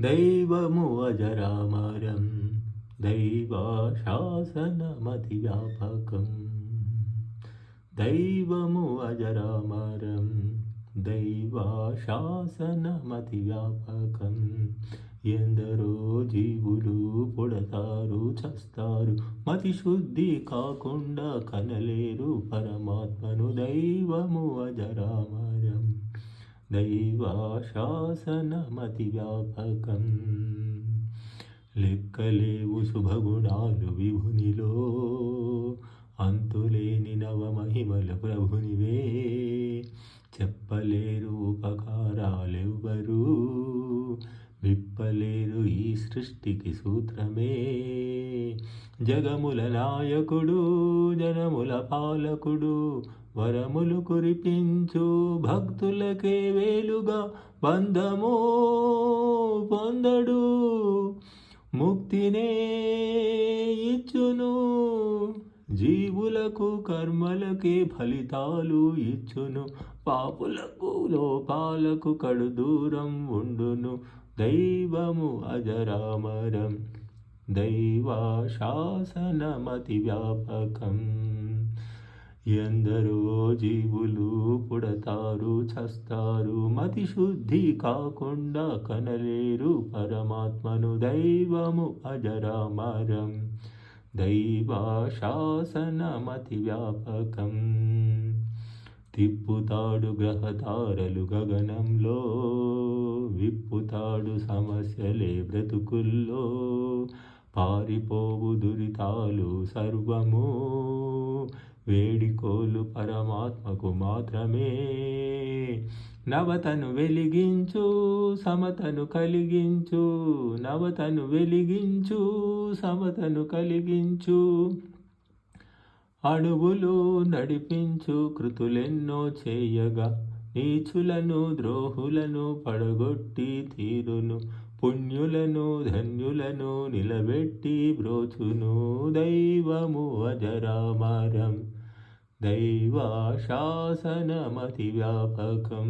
దైవము అజరామరం దైవాశాసనమతి వ్యాపకం. దైవము అజరామరం దైవాశాసనమతి వ్యాపకం. ఎందరో జీవులు పుడతారు చస్తారు, మతి శుద్ధి కాకుండా కనలేరు పరమాత్మను. దైవము అజరామరం దైవాశాసనమతి వ్యాపకం. లెక్కలేవు శుభగుణాలు విభునిలో, అంతులేని నవమహిమలు ప్రభునివే. చెప్పలేరు ఉపకారాలెవ్వరూ, విప్పలేరు ఈ సృష్టికి సూత్రమే. జగముల నాయకుడు జనముల పాలకుడు, వరములు కురిపించు భక్తులకే వేలుగా. బంధమో పొందడు ముక్తినే ఇచ్చును, జీవులకు కర్మలకే ఫలితాలు ఇచ్చును. పాపులకు లోపాలకు కడు దూరం ఉండును. దైవము అజరామరం దైవాశాసనమతి వ్యాపకం. ఎందరో జీవులు పుడతారు చస్తారు, మతి శుద్ధి కాకుండా కనలేరు పరమాత్మను. దైవము అజరామరం దైవాశాసనమతి వ్యాపకం. తిప్పుతాడు గ్రహతారలు గగనంలో, విప్పుతాడు సమస్యలే బ్రతుకుల్లో. పారిపోవు దురితాలు సర్వము, వేడికోలు పరమాత్మకు మాత్రమే. నవతను వెలిగించు సమతను కలిగించు, నవతను వెలిగించు సమతను కలిగించు. అణువులు నడిపించు కృతులెన్నో చేయగా, నీచులను ద్రోహులను పడగొట్టి తీరును. పుణ్యులను ధన్యులను నిలబెట్టి బ్రోచును. దైవము అజరామరం దైవాశాసనమతి వ్యాపకం.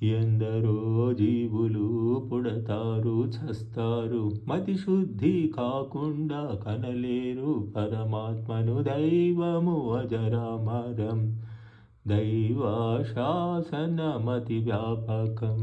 ఎందరో జీవులు పుడతారు చస్తారు, మతి శుద్ధి కాకుండా కనలేరు పరమాత్మను. దైవము అజరామరం దైవాశాసనమతి వ్యాపకం.